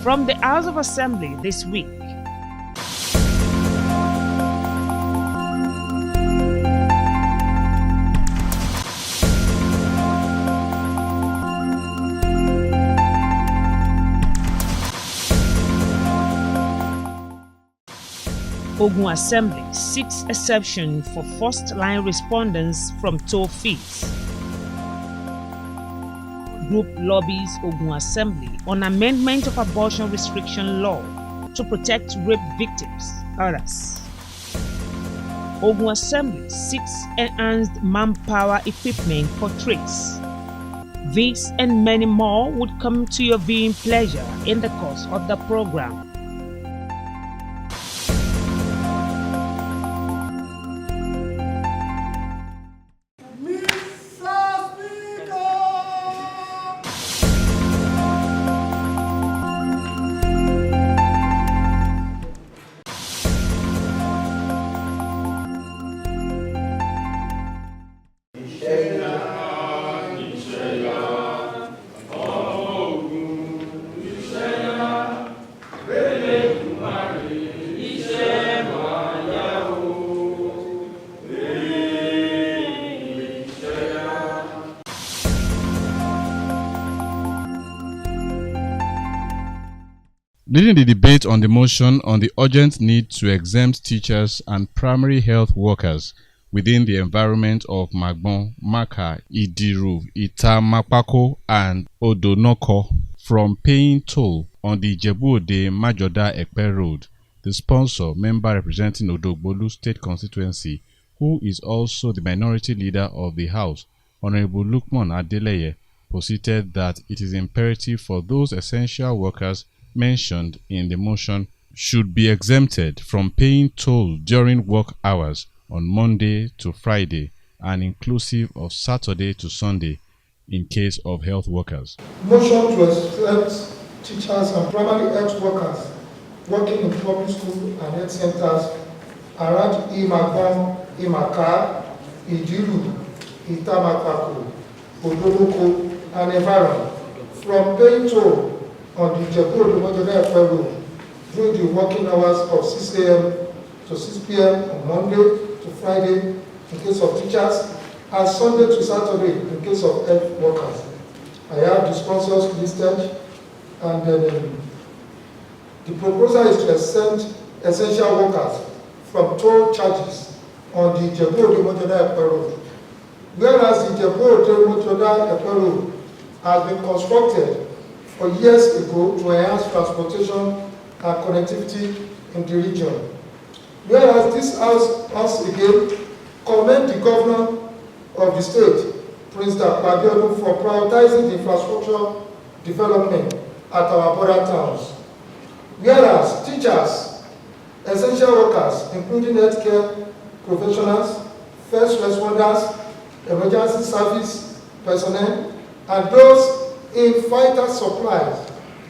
From the House of Assembly this week. Ogun Assembly seeks exception for first-line respondents from toll fees. Group lobbies Ogun Assembly on amendment of abortion restriction law to protect rape victims. Others. Ogun Assembly seeks enhanced manpower equipment for TRACE. This and many more would come to your viewing pleasure in the course of the program. Leading the debate on the motion on the urgent need to exempt teachers and primary health workers within the environment of Magbon, Maka, Idiru, Itamapako, and Odonoko from paying toll on the Ijebu-Ode Majoda Epe Road, the sponsor, member representing Odogbolu State Constituency, who is also the minority leader of the House, Honorable Lukman Adeleye, posited that it is imperative for those essential workers mentioned in the motion should be exempted from paying toll during work hours on Monday to Friday and inclusive of Saturday to Sunday in case of health workers. Motion to exempt teachers and primary health workers working in public schools and health centers around Imagbon, Imaka, Idiru, Itamapako, Odoloko, and environment from paying toll on the Ijebu-Ode Majoda Epe Road during the working hours of 6 a.m. to 6 p.m. on Monday to Friday in case of teachers and Sunday to Saturday in case of health workers. I have the sponsors listed, and the proposal is to exempt essential workers from toll charges on the Ijebu-Ode Majoda Epe Road. Whereas the Ijebu-Ode Majoda Epe Road has been constructed for years ago to enhance transportation and connectivity in the region. Whereas this House once again commend the governor of the state, Prince Dapo Abiodun, for prioritizing the infrastructure development at our border towns. Whereas teachers, essential workers, including healthcare professionals, first responders, emergency service personnel, and those in vital supplies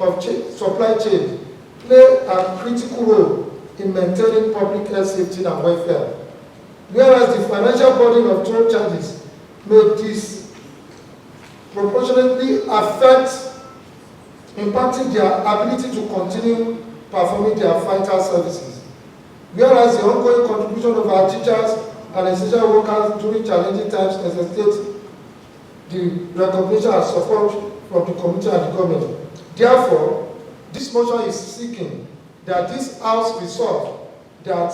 of supply chain play a critical role in maintaining public health safety and welfare. Whereas the financial burden of toll charges may disproportionately affect, impacting their ability to continue performing their vital services. Whereas the ongoing contribution of our teachers and essential workers during challenging times necessitates the recognition and support from the community and the government. Therefore, this motion is seeking that this House resolve that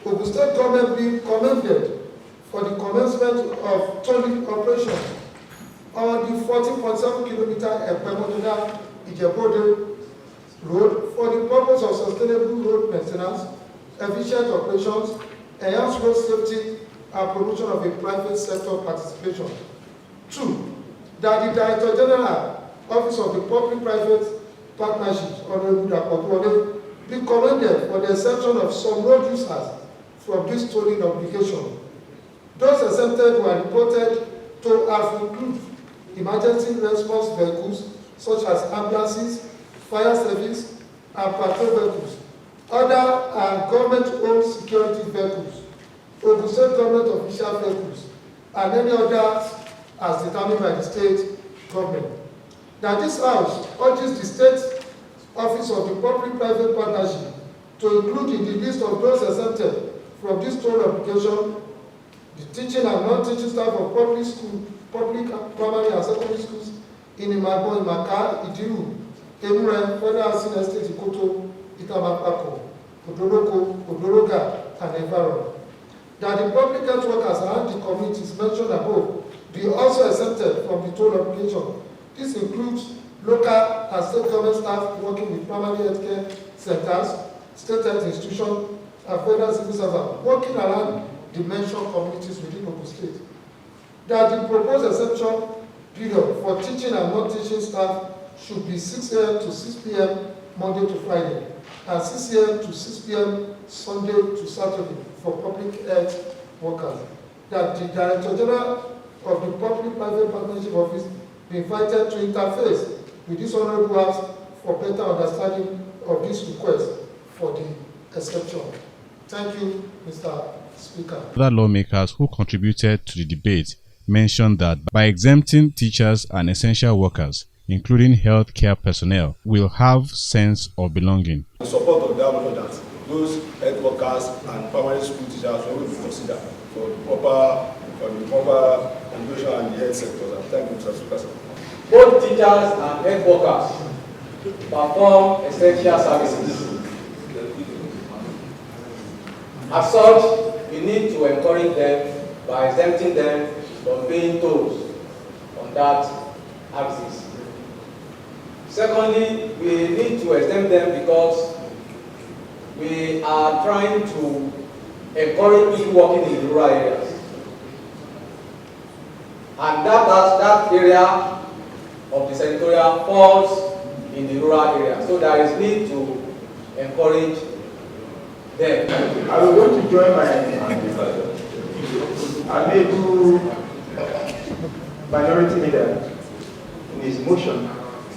Ogun State government be commended for the commencement of tolling operation on the 14.7 kilometer Epe Majoda Ijebu-Ode Road for the purpose of sustainable road maintenance, efficient operations, enhanced road safety, and promotion of a private sector participation. 2. That the Director General, Office of the Public-Private Partnerships, Honorable Dapo, be commended for the exemption of some road users from this tolling obligation. Those exempted were reported to have included emergency response vehicles such as ambulances, fire service, and patrol vehicles. Other are government-owned security vehicles, Ogun State government official vehicles, and any others as determined by the state government. That this House urges the state Office of the Public-Private Partnership to include in the list of those exempted from this toll application the teaching and non-teaching staff of public school, public primary and secondary schools in Imagbo, Imaka, Idiru, Emure, Federal Housing Estate, Ikoto, Itamapako, Odoroko, Odoroga, and environment. That the public health workers and the communities mentioned above be also exempted from the toll application. This includes local and state government staff working with primary healthcare centers, state health institutions, and federal civil servants working around the mentioned communities within Ogun State. That the proposed exemption period for teaching and non-teaching staff should be 6 a.m. to 6 p.m. Monday to Friday, and 6 a.m. to 6 p.m. Sunday to Saturday for public health workers. That the Director General of the Public-Private Partnership Office be invited to interface with this Honorable House for better understanding of this request for the exception. Thank you, Mr. Speaker. Other lawmakers who contributed to the debate mentioned that by exempting teachers and essential workers, including healthcare personnel, will have sense of belonging. In support of that, that those health workers and primary school teachers will be considered for the proper inclusion and the health sectors. Thank you, Mr. Speaker. Both teachers and health workers perform essential services. As such, we need to encourage them by exempting them from paying tolls on that axis. Secondly, we need to exempt them because we are trying to encourage people working in rural areas. And that area of the senatorial falls in the rural area. So there is need to encourage them. I will want to join my able minority leader in his motion,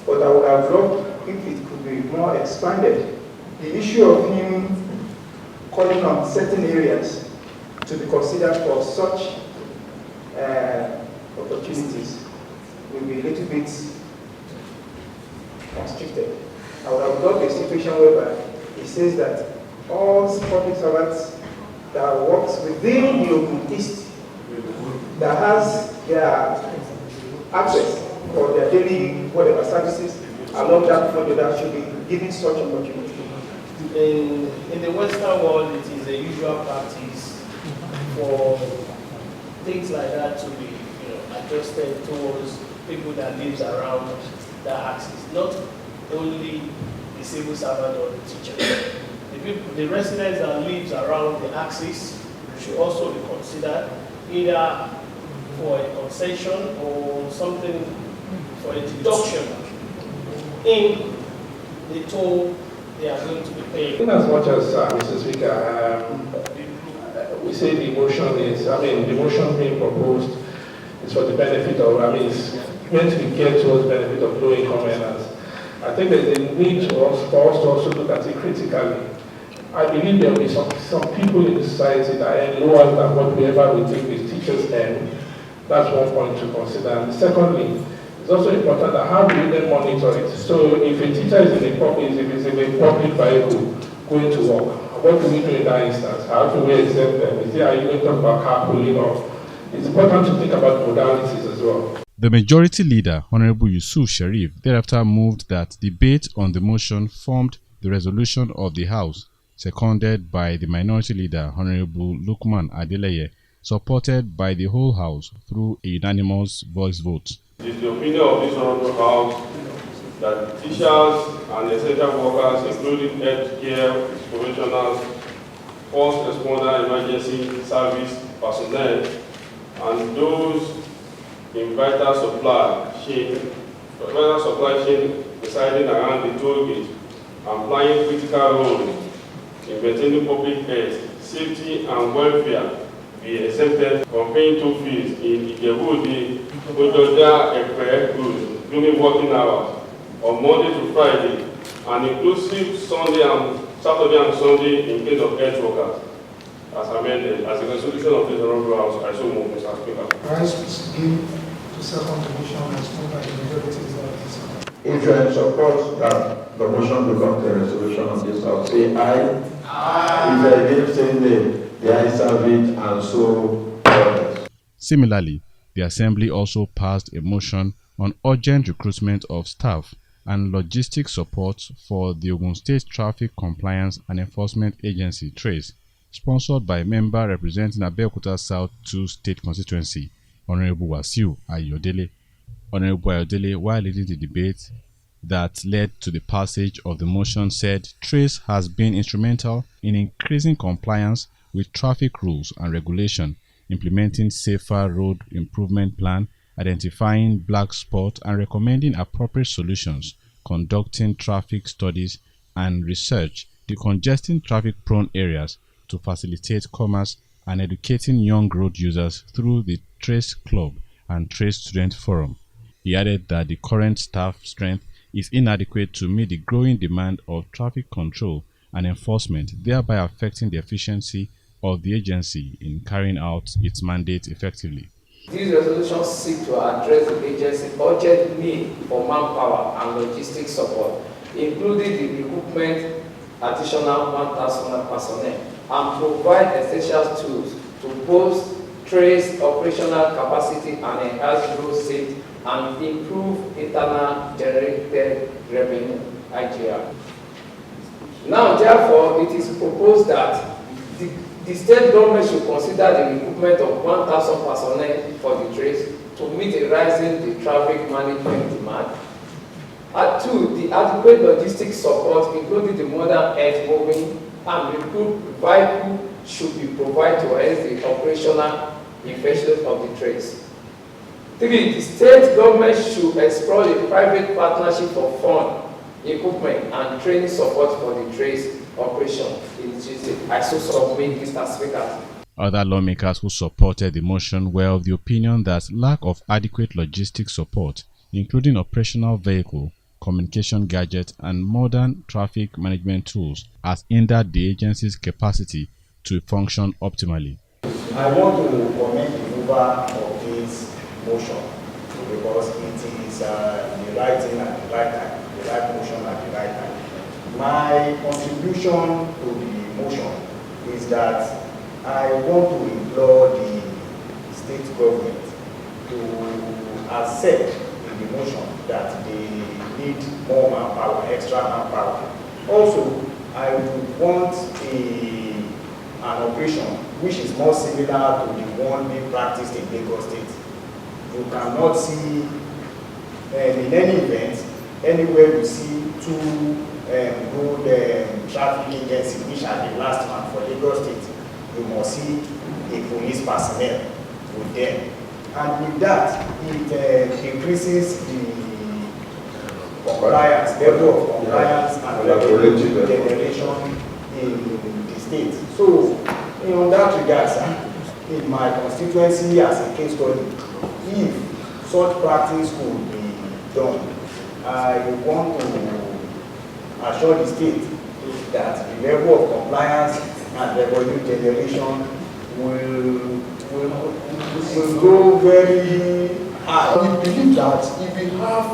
but I would have loved if it could be more expanded. The issue of him calling on certain areas to be considered for such opportunities will be a little bit constricted. I would have loved a situation whereby he says that all public servants that works within the Ogun East that has their access or their daily whatever services along that border that should be given such opportunity. In the Western world, it is a usual practice for things like that to be adjusted towards people that lives around that axis, not only the civil servant or the teacher. The residents that lives around the axis should also be considered either for a concession or something for a deduction in the toll they are going to be paying. In as much as Mr. Speaker, we say the motion is, the motion being proposed is for the benefit of, it's meant to be geared towards the benefit of low-income earners. I think there's a need for us to also look at it critically. I believe there will be some people in the society that earn lower than whatever we think these teachers earn. That's one point to consider. And secondly, it's also important that how do we then monitor it? So if a teacher is in a public vehicle going to work, what do we do in that instance? How do we exempt them? Are you going to talk about carpooling or? It's important to think about modalities as well. The majority leader, Honorable Yusuf Sharif, thereafter moved that debate on the motion formed the resolution of the House, seconded by the minority leader, Honorable Lukman Adeleye, supported by the whole House through a unanimous voice vote. It is the opinion of this Honorable House that teachers and essential workers, including healthcare professionals, first responder emergency service personnel, and those in vital supply chain residing around the toll gate and playing critical role in maintaining public health, safety and welfare be exempted from paying toll fees in Ijebu-Ode, Ojoja, Epe route during working hours on Monday to Friday, and inclusive Saturday and Sunday in case of health workers. As amended, as a resolution of this Honorable House, I so move, Mr. Speaker. Rise to give to second motion as moved by the majority of this House. If you are in support that the motion becomes a resolution on this house, say aye. Aye. If you are against, say nay. The ayes have it, and so orders. Similarly, the Assembly also passed a motion on urgent recruitment of staff and logistic support for the Ogun State Traffic Compliance and Enforcement Agency, TRACE, sponsored by a member representing Abeokuta South 2 State Constituency, Honorable Wasiu Ayodele. Honorable Ayodele, while leading the debate that led to the passage of the motion, said TRACE has been instrumental in increasing compliance with traffic rules and regulation, implementing safer road improvement plan, identifying black spots and recommending appropriate solutions, conducting traffic studies and research, decongesting traffic-prone areas to facilitate commerce, and educating young road users through the TRACE Club and TRACE Student Forum. He added that the current staff strength is inadequate to meet the growing demand of traffic control and enforcement, thereby affecting the efficiency of the agency in carrying out its mandate effectively. These resolutions seek to address the agency's urgent need for manpower and logistic support, including the recruitment additional 1,000 personnel, and provide essential tools to boost TRACE operational capacity and enhance road safety and improve internal generated revenue (IGR). Now, therefore, it is proposed that the state government should consider the recruitment of 1,000 personnel for the TRACE to meet a rising the traffic management demand. And two, the adequate logistics support, including the modern earth moving and recruit vehicle, should be provided to enhance the operational effectiveness of the TRACE. Three, the state government should explore a private partnership for fund, equipment, and training support for the TRACE operation. I so submit, Mr. Speaker. Other lawmakers who supported the motion were of the opinion that lack of adequate logistics support, including operational vehicle, communication gadgets, and modern traffic management tools, has hindered the agency's capacity to function optimally. I want to commend the mover of this motion because it is the right thing at the right time, the right motion at the right time. My contribution to the motion is that I want to implore the state government to accept in the motion that they need more manpower, extra manpower. Also, I would want an operation which is more similar to the one being practiced in Lagos State. You cannot see in any event, anywhere you see two road traffic agencies which are the last one for Lagos State, you must see a police personnel with them. And with that, it increases the compliance, level of compliance and revenue generation in the state. So, in that regard, sir, in my constituency as a case study, if such practice could be done, I want to assure the state that the level of compliance and revenue generation will go very high. We believe that if we have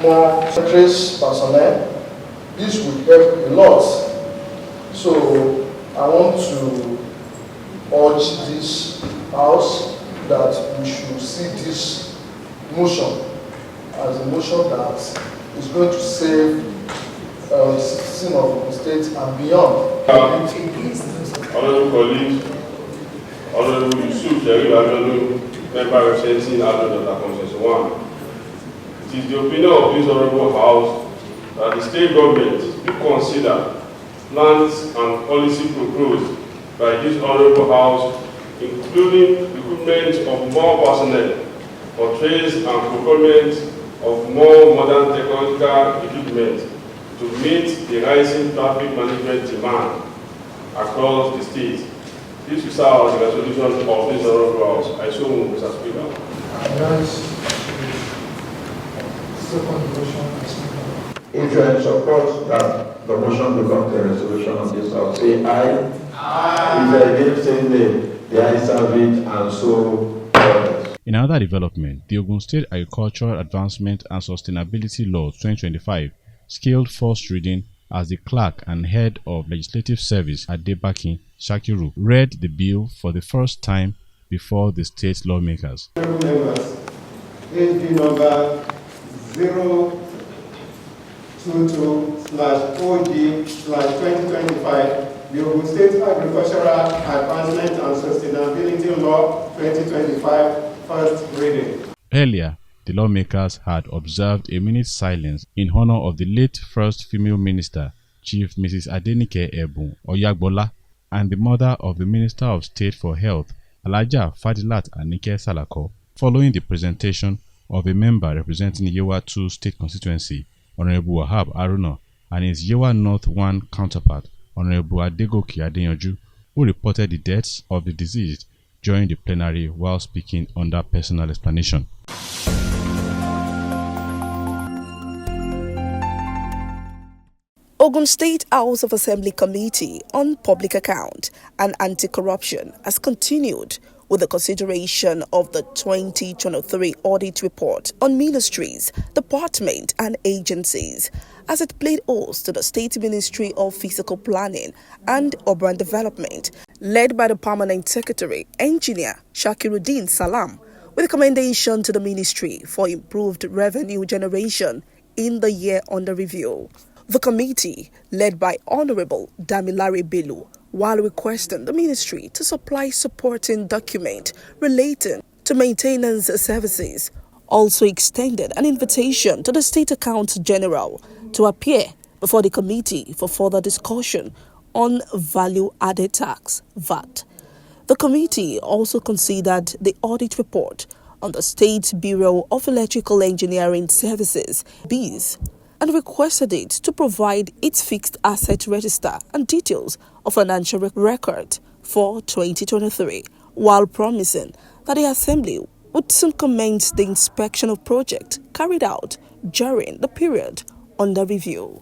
more TRACE personnel, this will help a lot. So I want to urge this House that we should see this motion as a motion that is going to save the citizens of the state and beyond. Honorable colleagues, Honorable Yusuf Sherif Adolu, member representing Adolu Consensus 1. It is the opinion of this honorable House that the state government will consider plans and policy proposed by this honorable House, including recruitment of more personnel for TRACE and procurement of more modern technological equipment to meet the rising traffic management demand across the state. This is our resolution of this honorable House. I so move, Mr. Speaker. If you are in support that the motion becomes a resolution on this house, say aye. Aye. If you are against, say nay. The ayes have it, and so orders. In another development, the Ogun State Agricultural Advancement and Sustainability Law 2025 scaled first reading as the clerk and head of Legislative Service Adebakin Shakiru read the bill for the first time before the state lawmakers. Members, AD number 022/OG/2025, the Ogun State Agricultural Advancement and Sustainability Law 2025, first reading. Earlier, the lawmakers had observed a minute's silence in honor of the late first female minister, Chief Mrs. Adenike Ebun Oyagbola, and the mother of the Minister of State for Health, Alhaja Fadilat Anike Salako, following the presentation of a member representing Yewa 2 State Constituency, Honorable Wahab Aruna, and his Yewa North 1 counterpart, Honorable Adegoke Adeyanju, who reported the deaths of the deceased during the plenary while speaking under personal explanation. Ogun State House of Assembly Committee on Public Account and Anti-Corruption has continued with the consideration of the 2023 audit report on ministries, departments and agencies as it played host to the State Ministry of Physical Planning and Urban Development, led by the Permanent Secretary, Engineer Shakiruddin Salam, with recommendation to the Ministry for improved revenue generation in the year under review. The committee, led by Honorable Damilare Bello, while requesting the Ministry to supply supporting document relating to maintenance services, also extended an invitation to the State Accountant General to appear before the committee for further discussion on value-added tax, VAT. The committee also considered the audit report on the State Bureau of Electrical Engineering Services, BEES, and requested it to provide its fixed asset register and details of financial record for 2023, while promising that the Assembly would soon commence the inspection of projects carried out during the period under review.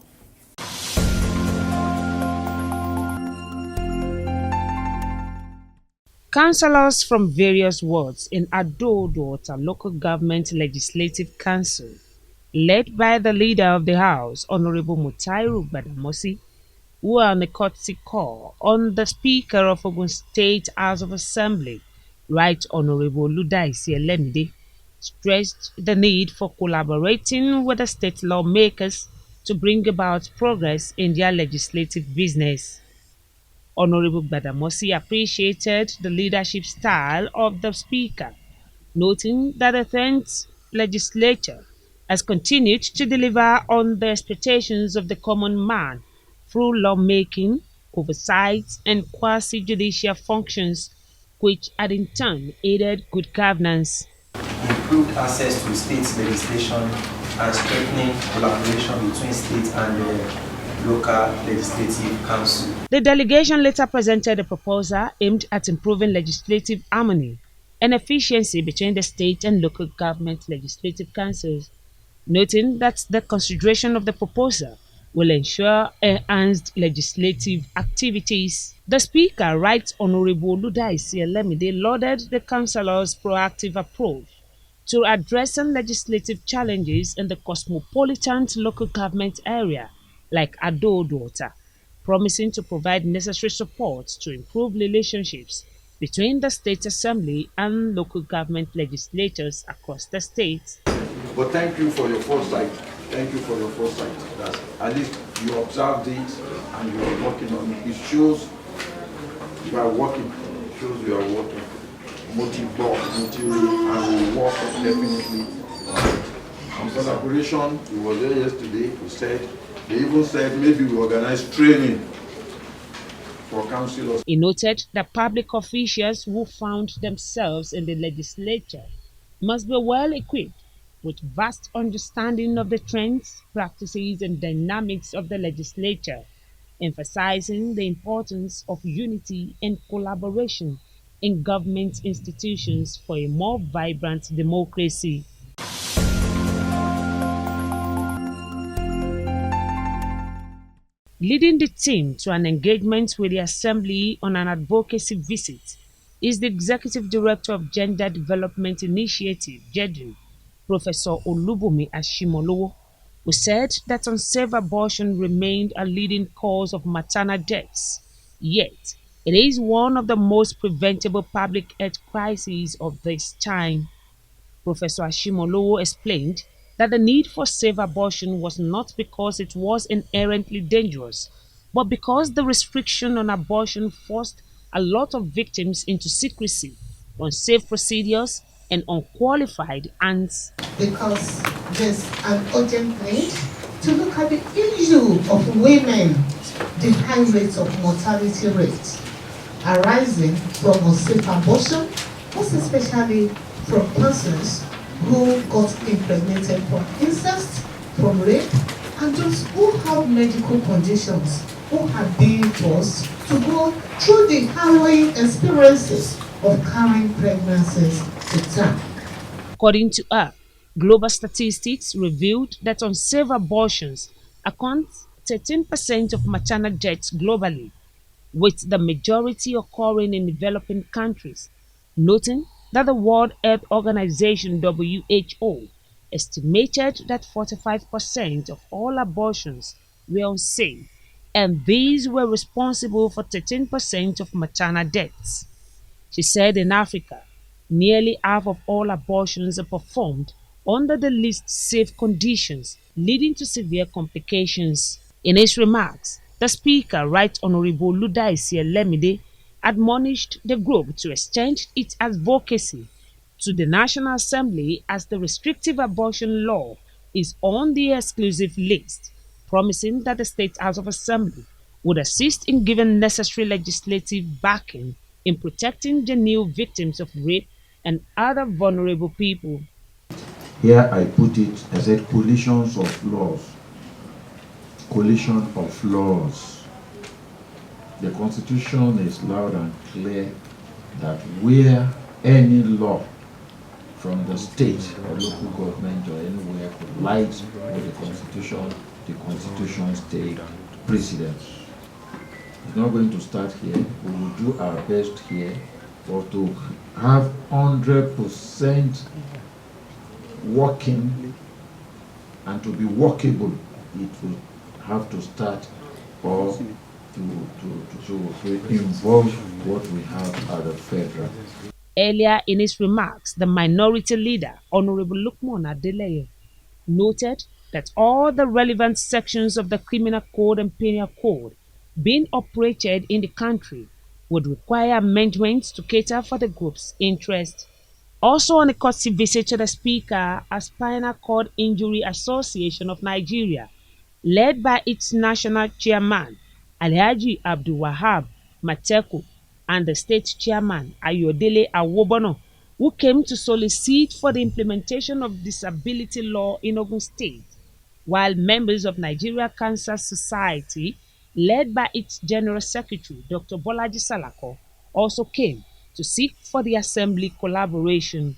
Councillors from various wards in Ado-Odo-Ota Local Government Legislative Council, led by the Leader of the House, Honorable Mutairu Gbadamosi, who are on a courtesy call on the Speaker of Ogun State House of Assembly, Right Honorable Ludaisi Elemide, stressed the need for collaborating with the state lawmakers to bring about progress in their legislative business. Honorable Gbadamosi appreciated the leadership style of the Speaker, noting that the 10th legislature has continued to deliver on the expectations of the common man through lawmaking, oversight, and quasi-judicial functions, which had in turn aided good governance. Improved access to state legislation and strengthening collaboration between state and the local legislative council. The delegation later presented a proposal aimed at improving legislative harmony and efficiency between the state and local government legislative councils, noting that the consideration of the proposal will ensure enhanced legislative activities. The Speaker, Right Honorable Ludaisi Elemide, lauded the councillors' proactive approach to addressing legislative challenges in the cosmopolitan local government area like Ado-Odo-Ota, promising to provide necessary support to improve relationships between the State Assembly and local government legislators across the state. But thank you for your foresight. Thank you for your foresight. That at least you observed it and you are working on it. It shows you are working. It shows you are working. Motive, and we work definitely on it. On collaboration, we were there yesterday. They even said maybe we organize training for councillors. He noted that public officials who found themselves in the legislature must be well equipped with vast understanding of the trends, practices, and dynamics of the legislature, emphasizing the importance of unity and collaboration in government institutions for a more vibrant democracy. Leading the team to an engagement with the Assembly on an advocacy visit, is the Executive Director of Gender Development Initiative, GEDU, Professor Olubumi Ashimolowo, who said that unsafe abortion remained a leading cause of maternal deaths, yet it is one of the most preventable public health crises of this time. Professor Ashimolowo explained that the need for safe abortion was not because it was inherently dangerous, but because the restriction on abortion forced a lot of victims into secrecy, unsafe procedures, and unqualified hands. Because there's an urgent need to look at the issue of women, the high rates of mortality rates arising from unsafe abortion, most especially from persons who got impregnated from incest, from rape, and those who have medical conditions who have been forced to go through the harrowing experiences of carrying pregnancies to term. According to her, global statistics revealed that unsafe abortions account 13% of maternal deaths globally, with the majority occurring in developing countries, noting that the World Health Organization (WHO) estimated that 45% of all abortions were unsafe, and these were responsible for 13% of maternal deaths. She said in Africa, nearly half of all abortions are performed under the least safe conditions, leading to severe complications. In his remarks, the Speaker, Right Honorable Ludaisi Lemide, admonished the group to extend its advocacy to the National Assembly as the restrictive abortion law is on the exclusive list, promising that the State House of Assembly would assist in giving necessary legislative backing in protecting the new victims of rape and other vulnerable people. Here I put it, I said coalitions of laws. Coalition of laws. The Constitution is loud and clear that where any law from the state or local government or anywhere collides with the Constitution take precedence. It's not going to start here. We will do our best here, but to have 100% working and to be workable, it will have to start or to involve what we have at the federal. Earlier in his remarks, the minority leader, Honorable Lukman Adeleye, noted that all the relevant sections of the Criminal Code and Penal Code being operated in the country would require amendments to cater for the group's interest. Also on a courtesy visit to the Speaker, a Spinal Cord Injury Association of Nigeria, led by its national chairman, Alhaji Abdul Wahab Mateku, and the state chairman, Ayodele Awobono, who came to solicit for the implementation of disability law in Ogun State, while members of Nigeria Cancer Society, led by its General Secretary, Dr. Bolaji Salako, also came to seek for the Assembly collaboration.